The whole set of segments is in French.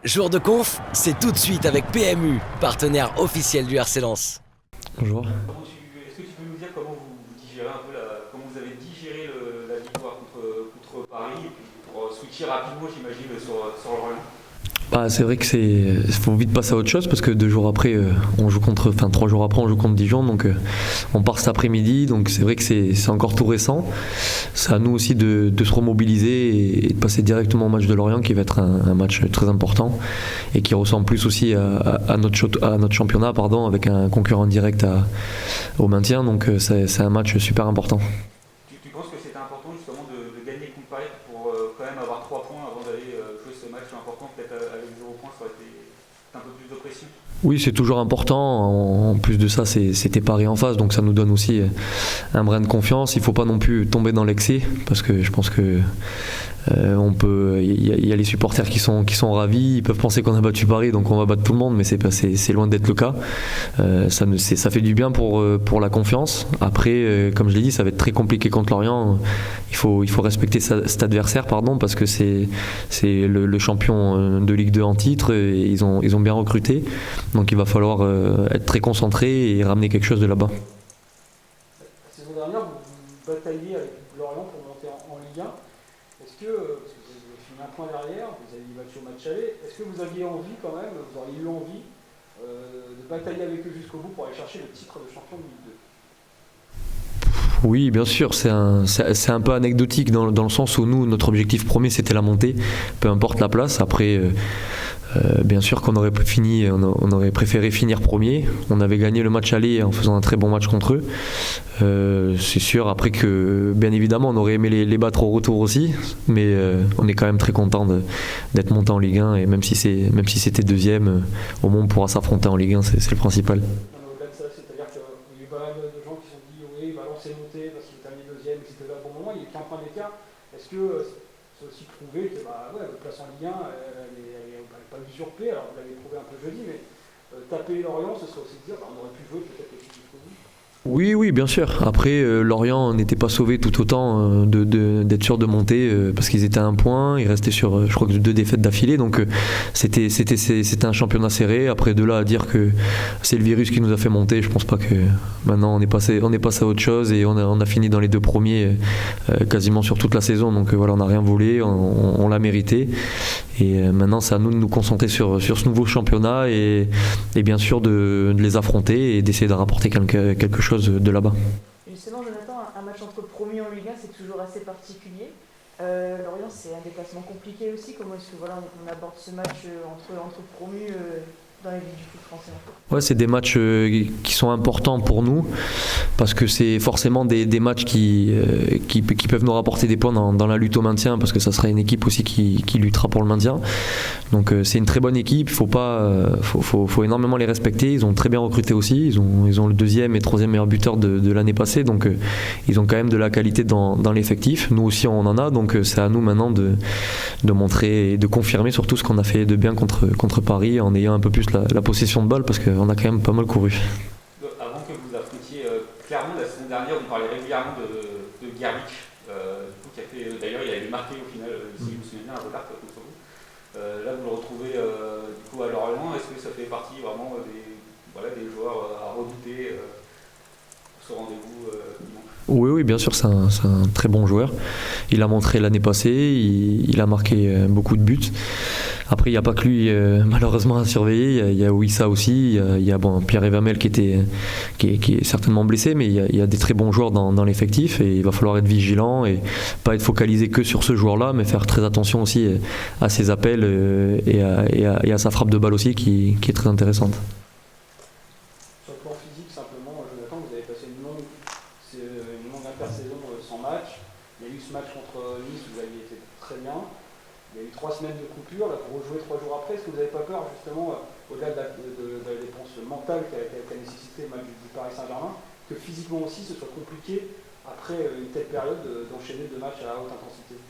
Jour de conf, c'est tout de suite avec PMU, partenaire officiel du RC Lens. Bonjour. Est-ce que tu peux nous dire comment vous digérez un peu comment vous avez digéré la victoire contre Paris et puis pour switcher rapidement, j'imagine, sur Lorient? C'est vrai que faut vite passer à autre chose parce que 2 jours après, 3 jours après, on joue contre Dijon, donc on part cet après-midi, donc c'est vrai que c'est encore tout récent. C'est à nous aussi de se remobiliser et de passer directement au match de Lorient qui va être un match très important et qui ressemble plus aussi à notre championnat, avec un concurrent direct au maintien, donc c'est un match super important. Tu penses que c'était important justement de gagner contre Paris pour quand même avoir 3 points avant d'aller jouer ce match important, peut-être avec 0 points, ça aurait été un peu plus de pression? Oui, c'est toujours important. En plus de ça, c'était Paris en face, donc ça nous donne aussi un brin de confiance. Il ne faut pas non plus tomber dans l'excès, parce que je pense que il y a les supporters qui sont ravis. Ils peuvent penser qu'on a battu Paris, donc on va battre tout le monde, mais c'est loin d'être le cas. Ça fait du bien pour la confiance. Après, comme je l'ai dit, ça va être très compliqué contre Lorient. Il faut respecter cet adversaire, parce que c'est le champion de Ligue 2 en titre. Et ils ont bien recruté. Donc il va falloir être très concentré et ramener quelque chose de là-bas. La saison dernière, vous bataillez avec Lorient pour monter en Ligue 1. Est-ce que, parce que vous avez fini un point derrière, vous avez battu au match aller, est-ce que vous aviez envie quand même, vous auriez eu envie de batailler avec eux jusqu'au bout pour aller chercher le titre de champion de Ligue 2? Oui, bien sûr, c'est un peu anecdotique dans le sens où nous, notre objectif premier, c'était la montée, peu importe la place. Après, bien sûr qu'on aurait on aurait préféré finir premier. On avait gagné le match aller en faisant un très bon match contre eux. C'est sûr, après que, bien évidemment, on aurait aimé les battre au retour aussi, mais on est quand même très content d'être monté en Ligue 1, et même si c'était deuxième, au moins on pourra s'affronter en Ligue 1, c'est le principal. Au-delà de ça, c'est-à-dire qu'il y a eu pas mal de gens qui se sont dit oui, Valence est monté parce qu'il est terminé deuxième, c'était là au bon moment, il n'y a qu'un point d'écart. Est-ce que c'est aussi prouvé que votre place en Ligue 1, elle n'est pas usurpée? Alors vous l'avez prouvé un peu jeudi, mais taper Lorient, ce serait aussi dire on aurait pu jouer peut-être l'équipe jusqu'au bout. Oui, oui, bien sûr. Après, Lorient n'était pas sauvé tout autant d'être sûr de monter, parce qu'ils étaient à un point. Ils restaient sur, je crois que 2 défaites d'affilée. Donc c'était un championnat serré. Après, de là à dire que c'est le virus qui nous a fait monter, je pense pas que. Maintenant, on est passé à autre chose, et on a fini dans les 2 premiers quasiment sur toute la saison. Donc voilà, on n'a rien volé, on l'a mérité. Et maintenant, c'est à nous de nous concentrer sur ce nouveau championnat, et bien sûr de les affronter et d'essayer de rapporter quelque chose de là-bas. Justement, Jonathan, un match entre promus en Ligue 1, c'est toujours assez particulier. Lorient, c'est un déplacement compliqué aussi. Comment est-ce que on aborde ce match entre promus dans les villes du foot français? Ouais, c'est des matchs qui sont importants pour nous, parce que c'est forcément des matchs qui peuvent nous rapporter des points dans la lutte au maintien, parce que ça sera une équipe aussi qui luttera pour le maintien. Donc c'est une très bonne équipe, faut énormément les respecter. Ils ont très bien recruté aussi, ils ont le 2e et 3e meilleur buteur de l'année passée, donc ils ont quand même de la qualité dans l'effectif. Nous aussi on en a, donc c'est à nous maintenant de montrer et de confirmer surtout ce qu'on a fait de bien contre Paris, en ayant un peu plus la possession de balle, parce qu'on a quand même pas mal couru. Avant que vous affrontiez Clermont la saison dernière, on parlait régulièrement de Gerbic, qui a fait, d'ailleurs il avait marqué au final, si je me souviens bien, à Volart contre vous. Là vous le retrouvez du coup à Lorient. Est-ce que ça fait partie vraiment des joueurs à redouter pour ce rendez-vous dimanche? Oui, oui, bien sûr, c'est un très bon joueur. Il a montré l'année passée, il a marqué beaucoup de buts. Après, il n'y a pas que lui, malheureusement, à surveiller. Il y a Wissa aussi, il y a Pierre Vermel qui est certainement blessé, mais il y a des très bons joueurs dans l'effectif, et il va falloir être vigilant et pas être focalisé que sur ce joueur-là, mais faire très attention aussi à ses appels et à sa frappe de balle aussi, qui est très intéressante. Sur le plan physique, simplement, Jonathan, vous avez passé une longue intersaison sans match. Il y a eu ce match contre Nice où vous aviez été très bien. Il y a eu 3 semaines de coupure, là vous rejouez 3 jours après. Est-ce que vous n'avez pas peur, justement, au-delà de la dépense mentale qu'a nécessité le match du Paris Saint-Germain, que physiquement aussi ce soit compliqué après une telle période d'enchaîner 2 matchs à haute intensité?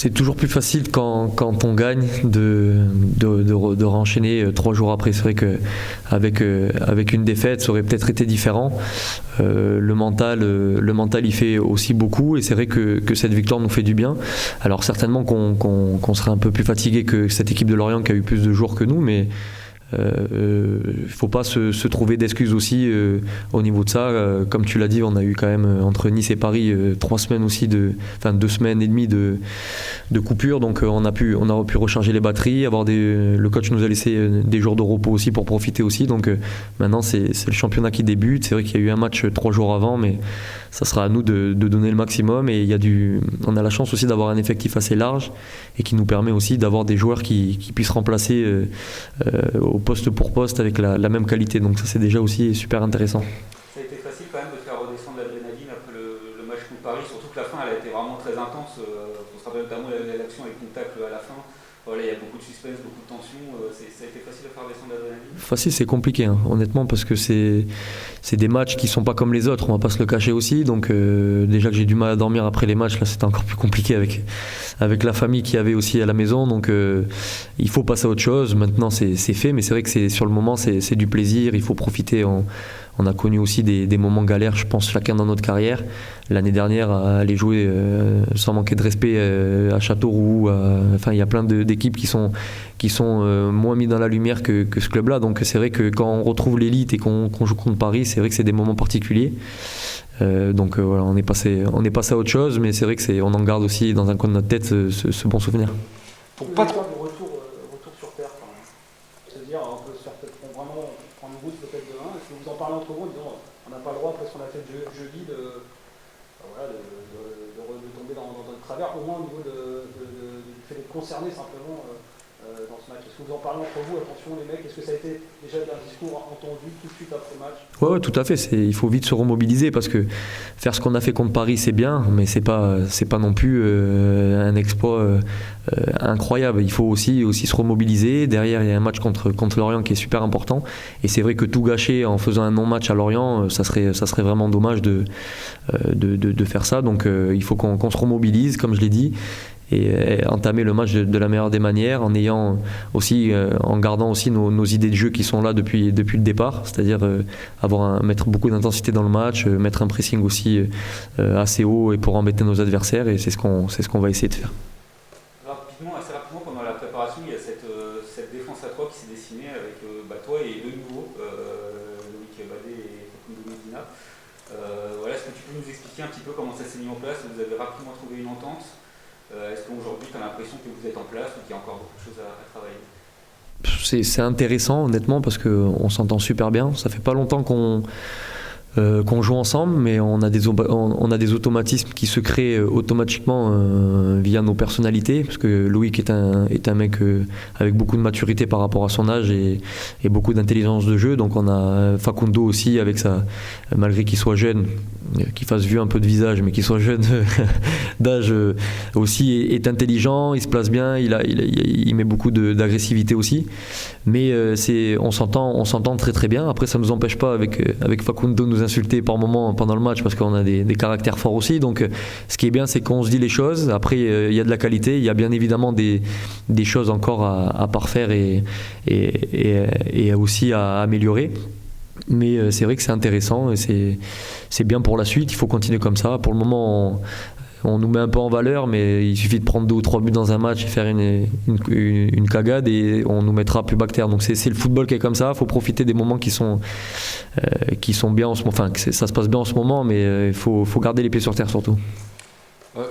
C'est toujours plus facile quand on gagne de renchaîner 3 jours après. C'est vrai qu'avec une défaite, ça aurait peut-être été différent. Le mental il fait aussi beaucoup, et c'est vrai que cette victoire nous fait du bien. Alors certainement qu'on serait un peu plus fatigué que cette équipe de Lorient qui a eu plus de jours que nous, mais il ne faut pas se trouver d'excuses aussi au niveau de ça. Comme tu l'as dit, on a eu quand même entre Nice et Paris 2 semaines et demie de coupure, donc on a pu recharger les batteries, le coach nous a laissé des jours de repos aussi pour profiter aussi, donc maintenant c'est le championnat qui débute. C'est vrai qu'il y a eu un match 3 jours avant, mais ça sera à nous de donner le maximum, et on a la chance aussi d'avoir un effectif assez large et qui nous permet aussi d'avoir des joueurs qui puissent remplacer au poste pour poste avec la même qualité, donc ça c'est déjà aussi super intéressant. Ça a été facile quand même de faire redescendre l'adrénaline après le match contre Paris, surtout que la fin elle a été vraiment très intense. On se rappelle notamment l'action avec une tacle à la fin. Voilà, il y a beaucoup de suspense, beaucoup de tension. Ça a été facile de faire descendre l'adrénaline. Facile, c'est compliqué, hein, honnêtement, parce que c'est des matchs qui sont pas comme les autres, on va pas se le cacher aussi. Donc déjà que j'ai du mal à dormir après les matchs, là c'était encore plus compliqué avec la famille qu'il y avait aussi à la maison. Donc il faut passer à autre chose. Maintenant c'est fait, mais c'est vrai que sur le moment c'est du plaisir, il faut profiter. On a connu aussi des moments galères, je pense, chacun dans notre carrière. L'année dernière, à aller jouer sans manquer de respect à Châteauroux. Enfin, il y a plein d'équipes qui sont moins mis dans la lumière que ce club-là. Donc c'est vrai que quand on retrouve l'élite et qu'on joue contre Paris, c'est vrai que c'est des moments particuliers. Donc voilà, on est passé à autre chose, mais c'est vrai que on en garde aussi dans un coin de notre tête ce bon souvenir. Pour pas trop de retour sur terre, quand même. C'est-à-dire, on peut se faire peut-être vraiment prendre une route peut-être demain. Est-ce que vous en parlez entre vous en disant on n'a pas le droit, après ce qu'on a fait jeudi, de tomber dans le travers, au moins au niveau du fait d'être concerné simplement dans ce match. Est-ce que vous en parlez entre vous? Attention les mecs, est-ce que ça a été déjà un discours entendu tout de suite après le match? Ouais, tout à fait. Il faut vite se remobiliser, parce que faire ce qu'on a fait contre Paris, c'est bien, mais c'est pas non plus un exploit incroyable. Il faut aussi se remobiliser. Derrière, il y a un match contre Lorient qui est super important, et c'est vrai que tout gâcher en faisant un non-match à Lorient, ça serait vraiment dommage de faire ça. Donc il faut qu'on se remobilise, comme je l'ai dit, et entamer le match de la meilleure des manières, en gardant aussi nos idées de jeu qui sont là depuis le départ, c'est-à-dire mettre beaucoup d'intensité dans le match, mettre un pressing aussi assez haut et pour embêter nos adversaires, et c'est ce qu'on va essayer de faire. Assez rapidement pendant la préparation, il y a cette défense à 3 qui s'est dessinée avec toi et 2 nouveaux, Loïc Badé et Facundo Medina. Est-ce que tu peux nous expliquer un petit peu comment ça s'est mis en place? Vous avez rapidement trouvé une entente? Est-ce qu'aujourd'hui tu as l'impression que vous êtes en place ou qu'il y a encore beaucoup de choses à travailler? C'est intéressant, honnêtement, parce qu'on s'entend super bien. Ça fait pas longtemps qu'on joue ensemble, mais on a des automatismes qui se créent automatiquement via nos personnalités, parce que Loïc est un mec avec beaucoup de maturité par rapport à son âge et beaucoup d'intelligence de jeu. Donc on a Facundo aussi, avec malgré qu'il soit jeune, qu'il fasse vieux un peu de visage, mais qu'il soit jeune d'âge aussi, est intelligent, il se place bien, il met beaucoup d'agressivité aussi, mais on s'entend très très bien. Après, ça ne nous empêche pas avec Facundo de nous insulter par moments pendant le match, parce qu'on a des caractères forts aussi. Donc ce qui est bien, c'est qu'on se dit les choses. Après, il y a de la qualité, il y a bien évidemment des choses encore à parfaire et aussi à améliorer. Mais c'est vrai que c'est intéressant et c'est bien pour la suite. Il faut continuer comme ça. Pour le moment, on nous met un peu en valeur, mais il suffit de prendre 2 ou 3 buts dans un match et faire une cagade et on nous mettra plus bactère. Donc c'est le football qui est comme ça. Il faut profiter des moments qui sont bien en ce moment. Enfin, ça se passe bien en ce moment, mais il faut garder les pieds sur terre surtout.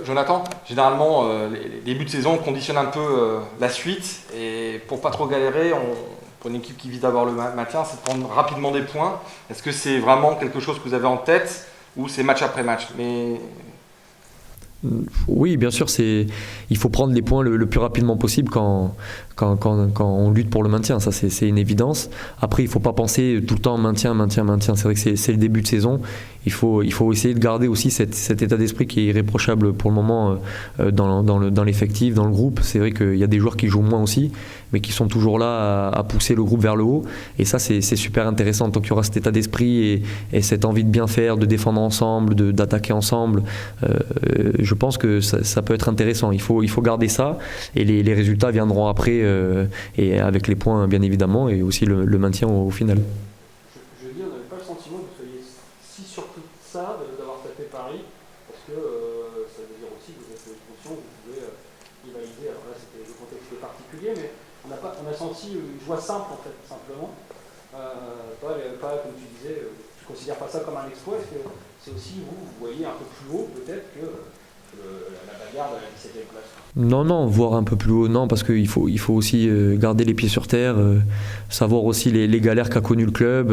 Jonathan, généralement, les débuts de saison conditionnent un peu la suite, et pour pas trop galérer, pour une équipe qui vit d'avoir le maintien, c'est de prendre rapidement des points. Est-ce que c'est vraiment quelque chose que vous avez en tête, ou c'est match après match? Oui, bien sûr, il faut prendre les points le plus rapidement possible quand on lutte pour le maintien. Ça, c'est une évidence. Après, il ne faut pas penser tout le temps maintien. C'est vrai que c'est le début de saison il faut essayer de garder aussi cet état d'esprit qui est irréprochable pour le moment dans l'effectif, dans le groupe. C'est vrai qu'il y a des joueurs qui jouent moins aussi, mais qui sont toujours là à pousser le groupe vers le haut. Et ça, c'est super intéressant. Tant qu'il y aura cet état d'esprit et cette envie de bien faire, de défendre ensemble, d'attaquer ensemble, je pense que ça peut être intéressant. Il faut garder ça, et les résultats viendront après, et avec les points bien évidemment, et aussi le maintien au final. Je dis, on n'avait pas le sentiment que vous soyez si surpris de ça, d'avoir tapé Paris, parce que ça veut dire aussi que vous êtes conscient que vous pouvez rivaliser. Alors là, le contexte est particulier, mais on a senti une joie simple, en fait, simplement. Pas comme tu disais, tu ne considères pas ça comme un exploit. Est-ce que c'est aussi, vous voyez un peu plus haut, peut-être, que la bagarre de la 17e place? Non, voir un peu plus haut, non, parce qu'il faut aussi garder les pieds sur terre, savoir aussi les galères qu'a connu le club.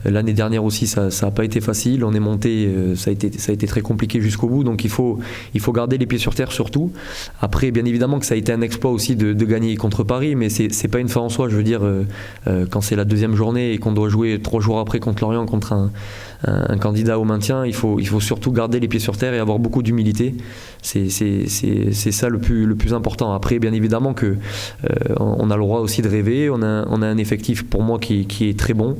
L'année dernière aussi, ça n'a pas été facile. On est monté, ça a été très compliqué jusqu'au bout, donc il faut garder les pieds sur terre surtout. Après, bien évidemment que ça a été un exploit aussi de gagner contre Paris, mais c'est pas une fin en soi. Je veux dire, quand c'est la deuxième journée et qu'on doit jouer 3 jours après contre Lorient, contre un candidat au maintien, il faut surtout garder les pieds sur terre et avoir beaucoup d'humilité. C'est ça le plus important. Après, bien évidemment que on a le droit aussi de rêver. On a un effectif pour moi qui est très bon.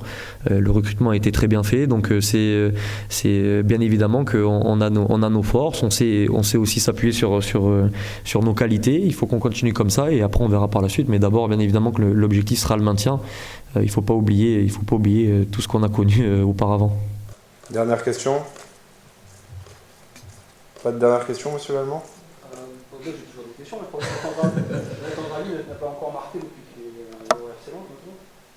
Le recrutement a été très bien fait, donc c'est bien évidemment qu'on a nos forces. On sait aussi s'appuyer sur nos qualités. Il faut qu'on continue comme ça, et après on verra par la suite. Mais d'abord, bien évidemment que l'objectif sera le maintien. Il faut pas oublier tout ce qu'on a connu auparavant. Dernière question. Pas de dernière question, monsieur Lallemand? J'ai toujours des questions, mais pour Nathan Draghi n'a pas encore marqué depuis qu'il est au RC Lens,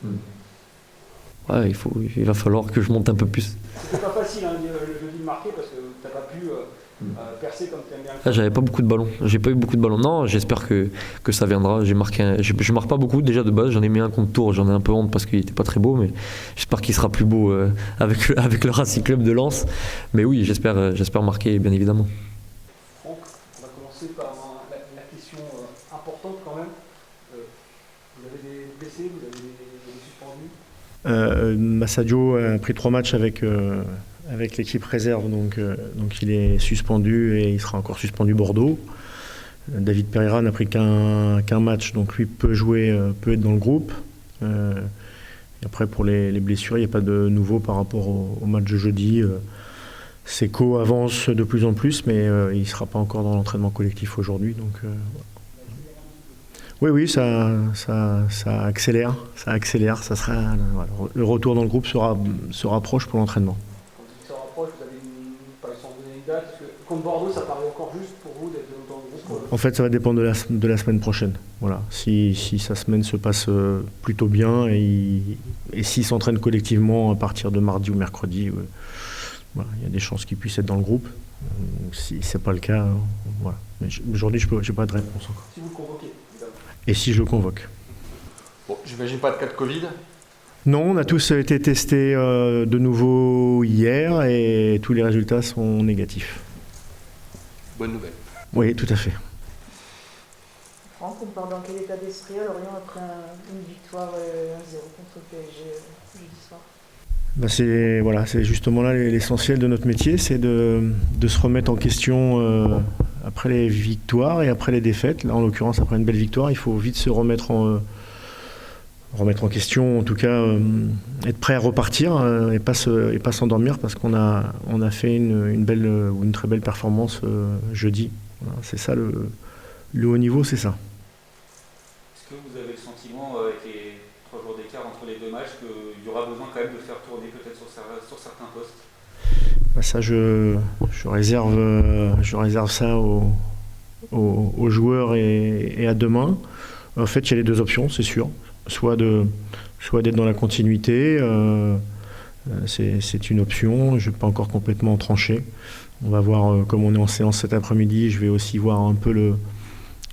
maintenant. Ouais, il va falloir que je monte un peu plus. C'était pas facile, hein, le jeudi de marquer, parce que t'as pas pu percer comme tu aimes bien le faire. J'avais pas beaucoup de ballons. J'ai pas eu beaucoup de ballons. Non, j'espère que ça viendra. Je marque pas beaucoup déjà de base. J'en ai mis un contre Tours. J'en ai un peu honte parce qu'il était pas très beau, mais j'espère qu'il sera plus beau avec le Racing Club de Lens. Mais oui, j'espère marquer, bien évidemment. Franck, on va commencer par la question importante quand même. Vous avez des blessés, vous avez des suspendus? Massadio a pris 3 matchs avec l'équipe réserve, donc il est suspendu, et il sera encore suspendu Bordeaux. David Pereira n'a pris qu'un match, donc lui peut jouer, peut être dans le groupe. Et après, pour les blessures, il n'y a pas de nouveau par rapport au match de jeudi. Seco avance de plus en plus, mais il ne sera pas encore dans l'entraînement collectif aujourd'hui. Donc, oui, ça accélère. Ça sera, voilà, le retour dans le groupe se rapproche pour l'entraînement. Quand il se rapproche, vous avez pas le sens de donner une date, parce que contre Bordeaux, ça paraît encore juste pour vous d'être dans le groupe. En fait, ça va dépendre de la semaine prochaine. Voilà. Si sa semaine se passe plutôt bien, et s'ils s'entraînent collectivement à partir de mardi ou mercredi, voilà, il y a des chances qu'ils puissent être dans le groupe. Si c'est pas le cas, voilà. Mais aujourd'hui, j'ai pas de réponse encore. Si vous le convoquez, évidemment. Et si je le convoque. Bon, j'imagine pas de cas de Covid. Non, on a tous été testés de nouveau hier, et tous les résultats sont négatifs. Bonne nouvelle. Oui, tout à fait. Franck, on part dans quel état d'esprit à Lorient après une victoire 1-0 contre le PSG jeudi soir? C'est justement là l'essentiel de notre métier, c'est de se remettre en question après les victoires et après les défaites. Là, en l'occurrence, après une belle victoire, il faut vite se remettre en question, en tout cas être prêt à repartir et pas s'endormir, parce qu'on a fait une très belle performance jeudi. Voilà, c'est ça le haut niveau, c'est ça. Est-ce que vous avez le sentiment, avec les 3 jours d'écart entre les 2 matchs, qu'il y aura besoin quand même de faire tourner peut-être sur certains postes? Ça, je réserve ça aux joueurs et à demain. En fait, il y a les 2 options, c'est sûr. Soit d'être dans la continuité, c'est une option. Je ne vais pas encore complètement trancher. On va voir, comme on est en séance cet après-midi, je vais aussi voir un peu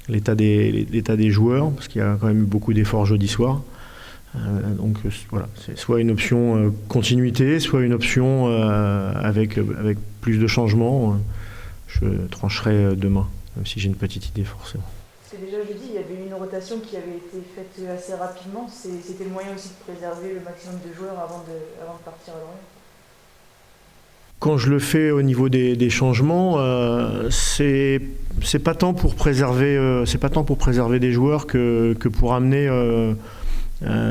l'état des joueurs, parce qu'il y a quand même eu beaucoup d'efforts jeudi soir. Donc voilà, c'est soit une option continuité, soit une option avec plus de changements. Je trancherai demain, même si j'ai une petite idée forcément. C'est déjà jeudi, il y avait une rotation qui avait été faite assez rapidement. C'était le moyen aussi de préserver le maximum de joueurs avant de partir à Lorient. quand je le fais au niveau des changements, c'est pas tant pour préserver des joueurs que pour amener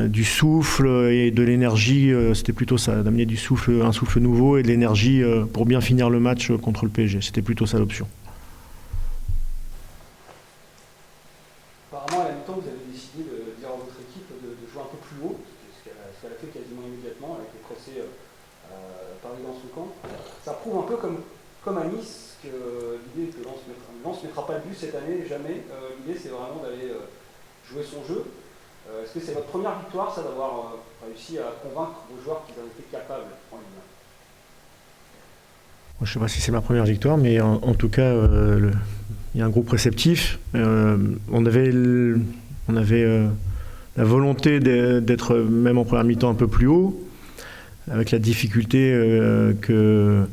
du souffle et de l'énergie. C'était plutôt ça, d'amener un souffle nouveau et de l'énergie pour bien finir le match contre le PSG. C'était plutôt ça l'option. Apparemment, à la mi-temps, vous avez décidé de dire à votre équipe de jouer un peu plus haut, ce qu'elle a fait quasiment immédiatement. Elle a été pressée par les dans son camp. Ça prouve un peu comme à Nice que l'idée que Lens ne mettra pas le but cette année, jamais. L'idée, c'est vraiment d'aller jouer son jeu. Est-ce que c'est votre première victoire, ça, d'avoir réussi à convaincre vos joueurs qu'ils en étaient capables en Ligue 1? Je ne sais pas si c'est ma première victoire, mais en tout cas, il y a un groupe réceptif. On avait la volonté d'être, même en première mi-temps, un peu plus haut, avec la difficulté que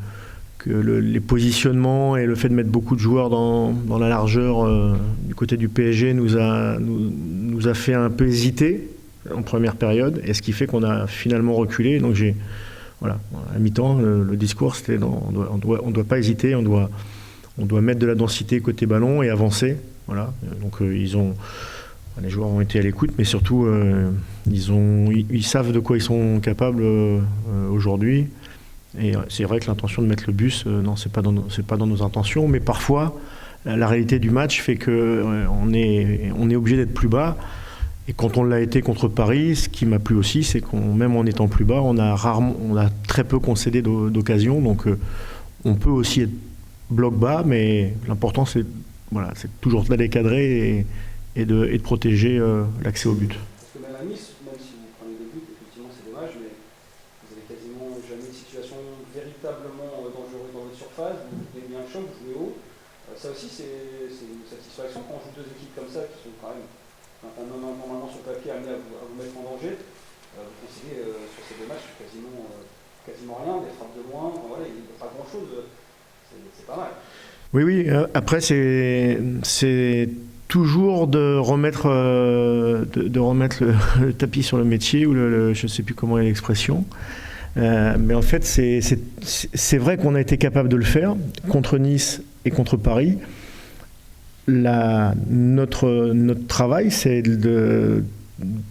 les positionnements et le fait de mettre beaucoup de joueurs dans la largeur du côté du PSG nous a fait un peu hésiter en première période, et ce qui fait qu'on a finalement reculé. Donc à mi-temps, le discours c'était on doit pas hésiter, on doit mettre de la densité côté ballon et avancer. Voilà. Donc les joueurs ont été à l'écoute, mais surtout ils savent de quoi ils sont capables aujourd'hui. Et c'est vrai que l'intention de mettre le bus, non, c'est pas dans nos intentions, mais parfois la réalité du match fait que on est obligé d'être plus bas. Et quand on l'a été contre Paris, ce qui m'a plu aussi, c'est même en étant plus bas, on a très peu concédé d'occasions. Donc on peut aussi être bloc bas, mais l'important c'est toujours d'aller cadrer et de protéger l'accès au but. Parce que même à Nice, même si vous prenez des buts, effectivement c'est dommage, mais vous avez quasiment jamais de situation véritablement dangereuse dans votre surface. Vous jouez bien le choc, vous jouez haut. Ça aussi c'est une satisfaction quand on joue deux équipes comme ça qui sont quand même normalement sur le papier amenées à vous mettre en danger. Vous concédez sur ces deux matchs quasiment rien, des frappes de moins. Voilà, il n'y a pas grand chose. C'est pas mal. Oui. Après, c'est toujours de remettre le tapis sur le métier, ou je ne sais plus comment est l'expression. Mais en fait, c'est vrai qu'on a été capable de le faire contre Nice et contre Paris. Notre travail, c'est de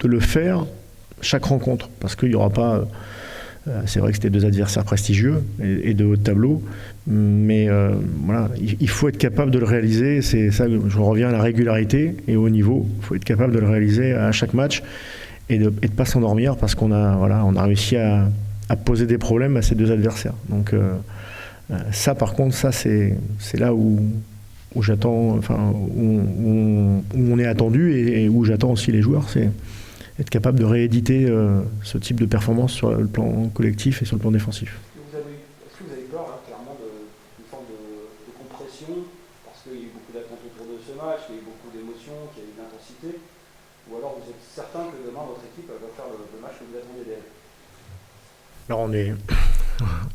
le faire chaque rencontre, parce qu'il n'y aura pas... c'est vrai que c'était deux adversaires prestigieux et de haut tableau, mais il faut être capable de le réaliser. C'est ça, je reviens à la régularité et au niveau. Il faut être capable de le réaliser à chaque match et de pas s'endormir, parce qu'on a réussi à poser des problèmes à ces deux adversaires. Donc ça, par contre, c'est là où j'attends, où on est attendu et où j'attends aussi les joueurs, c'est être capable de rééditer ce type de performance sur le plan collectif et sur le plan défensif. Est-ce que vous avez peur, clairement, d'une forme de compression, parce qu'il y a eu beaucoup d'attentes autour de ce match, il y a eu beaucoup d'émotions, qu'il y a eu de l'intensité, ou alors vous êtes certain que demain votre équipe va faire le match que vous attendiez d'elle? Alors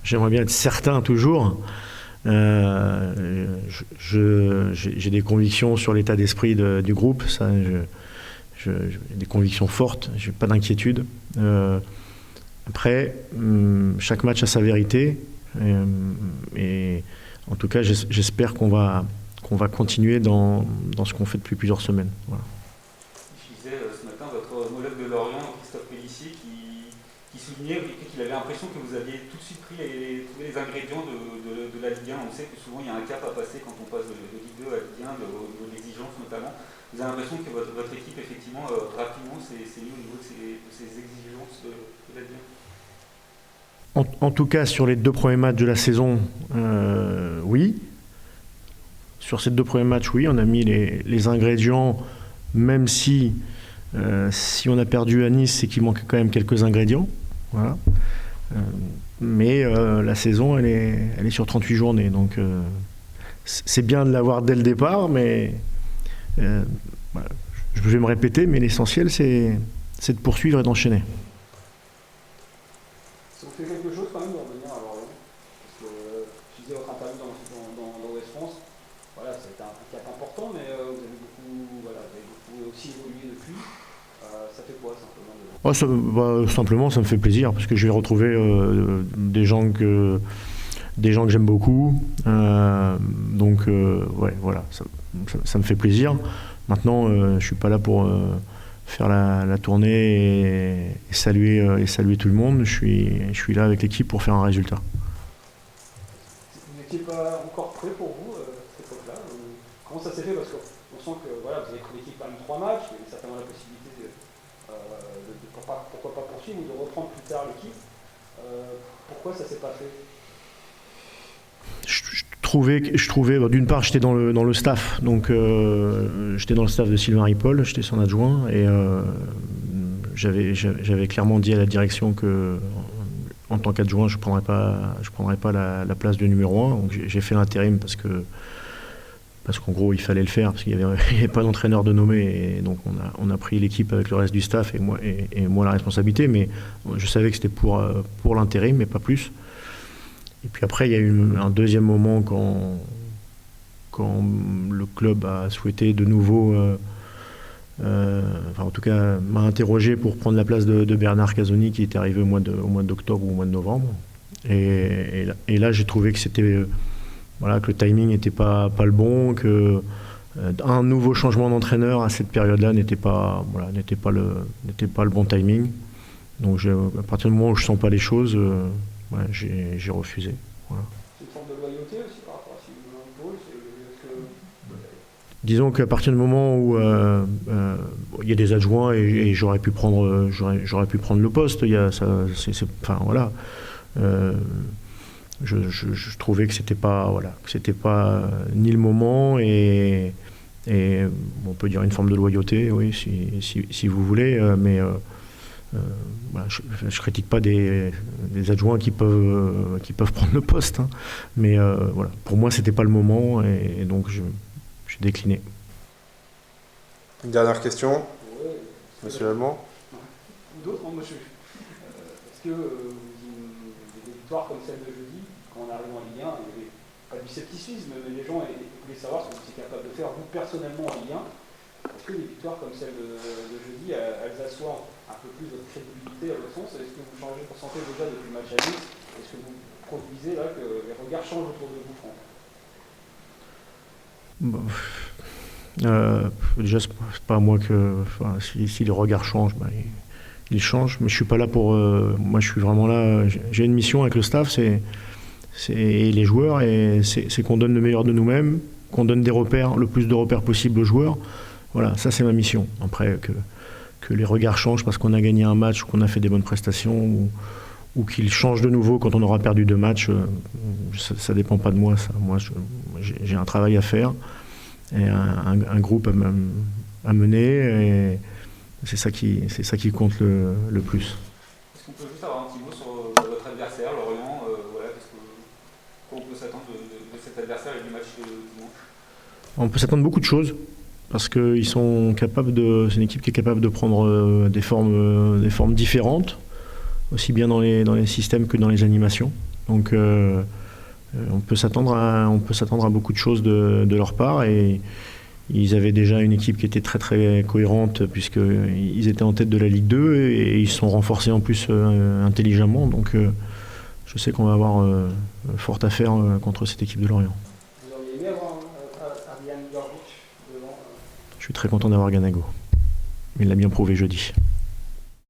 j'aimerais bien être certain toujours. J'ai des convictions sur l'état d'esprit du groupe, ça, j'ai des convictions fortes, j'ai pas d'inquiétude. Après, chaque match a sa vérité, et en tout cas, j'espère qu'on va continuer dans ce qu'on fait depuis plusieurs semaines. Voilà. Je disais ce matin votre homologue de Lorient, Christophe Pélissier, qui soulignait qu'il avait l'impression que vous aviez tout de suite trouvé les ingrédients de la Ligue 1. On sait que souvent il y a un cap à passer quand on passe de Ligue 2 à Ligue 1, au niveau de l'exigence notamment. Vous avez l'impression que votre équipe, effectivement, rapidement, s'est mis au niveau de ces exigences de la Ligue 1? En tout cas, sur les deux premiers matchs de la saison, oui. Sur ces deux premiers matchs, oui, on a mis les ingrédients, même si on a perdu à Nice, c'est qu'il manque quand même quelques ingrédients. Voilà. Mais la saison, elle est sur 38 journées. Donc, c'est bien de l'avoir dès le départ, mais voilà, je vais me répéter, mais l'essentiel, c'est de poursuivre et d'enchaîner. Ça vous fait quelque chose quand même de revenir à Lorient? Parce que je disais votre interview dans Ouest France, voilà, ça a été un cap important, mais vous avez beaucoup aussi évolué depuis. Ça fait quoi simplement simplement, ça me fait plaisir, parce que je vais retrouver des gens des gens que j'aime beaucoup. Donc, ouais, voilà, ça me fait plaisir. Maintenant, je ne suis pas là pour faire la tournée et saluer tout le monde. Je suis là avec l'équipe pour faire un résultat. Vous n'étiez pas encore prêt pour vous, cette époque-là? Comment ça s'est fait? Parce qu'on sent que voilà, vous avez pris l'équipe quand même 3 matchs, il y avait certainement la possibilité pourquoi pas poursuivre ou de reprendre plus tard l'équipe. Pourquoi ça s'est pas fait? Je trouvais d'une part, j'étais dans le staff, donc j'étais dans le staff de Sylvain Ripoll, j'étais son adjoint, et j'avais clairement dit à la direction que en tant qu'adjoint, je prendrais pas la place de numéro 1. Donc j'ai fait l'intérim parce qu'en gros il fallait le faire, parce qu'il n'y avait pas d'entraîneur de nommé, et donc on a pris l'équipe avec le reste du staff et moi la responsabilité, mais je savais que c'était pour l'intérim, mais pas plus. Et puis après, il y a eu un deuxième moment quand le club a souhaité de nouveau, en tout cas m'a interrogé pour prendre la place de Bernard Casoni, qui était arrivé au mois d'octobre ou au mois de novembre. Et là, j'ai trouvé que c'était que le timing n'était pas le bon, que un nouveau changement d'entraîneur à cette période-là n'était pas le bon timing. Donc à partir du moment où je sens pas les choses, j'ai refusé. Voilà. C'est une forme de loyauté aussi par rapport à Sylvain Ripoll. Disons qu'à partir du moment où il y a des adjoints et j'aurais pu prendre le poste, je trouvais que c'était pas ni le moment, et on peut dire une forme de loyauté, oui, si vous voulez, mais je critique pas des adjoints qui peuvent prendre le poste, hein. Mais pour moi c'était pas le moment, et donc j'ai décliné. Une dernière question, Ouais, monsieur Allemand. ou d'autres, hein, monsieur. Est-ce que des victoires comme celle de jeudi, quand on arrive en Ligue 1, il n'y avait pas du scepticisme, mais les gens voulaient savoir ce que vous étiez capable de faire, vous personnellement en Ligue 1. Est-ce que des victoires comme celle de jeudi, elles assoient un peu plus votre crédibilité à votre sens? Est-ce que vous ressentez déjà depuis le match à Nice? Est-ce que vous produisez là que les regards changent autour de vous, Franck? Déjà, c'est pas à moi si les regards changent, ils changent, mais je suis pas là pour. Moi, je suis vraiment là. J'ai une mission avec le staff, et les joueurs, et c'est qu'on donne le meilleur de nous-mêmes, qu'on donne le plus de repères possible aux joueurs. Voilà, ça c'est ma mission. Après, que les regards changent parce qu'on a gagné un match ou qu'on a fait des bonnes prestations, ou qu'ils changent de nouveau quand on aura perdu 2 matchs, ça dépend pas de moi. Ça. Moi, j'ai un travail à faire et un groupe à mener, et c'est ça qui compte le plus. Est-ce qu'on peut juste avoir un petit mot sur votre adversaire, Lorient? Quoi on peut s'attendre de cet adversaire et du match de dimanche? On peut s'attendre beaucoup de choses, parce qu'ils sont capables c'est une équipe qui est capable de prendre des formes différentes, aussi bien dans les systèmes que dans les animations. Donc on peut s'attendre à beaucoup de choses de leur part, et ils avaient déjà une équipe qui était très très cohérente, puisqu'ils étaient en tête de la Ligue 2, et ils se sont renforcés en plus intelligemment. Donc je sais qu'on va avoir fort à faire contre cette équipe de Lorient. Vous auriez aimé avoir Arjan Garbic devant? Je suis très content d'avoir Ganago. Il l'a bien prouvé jeudi.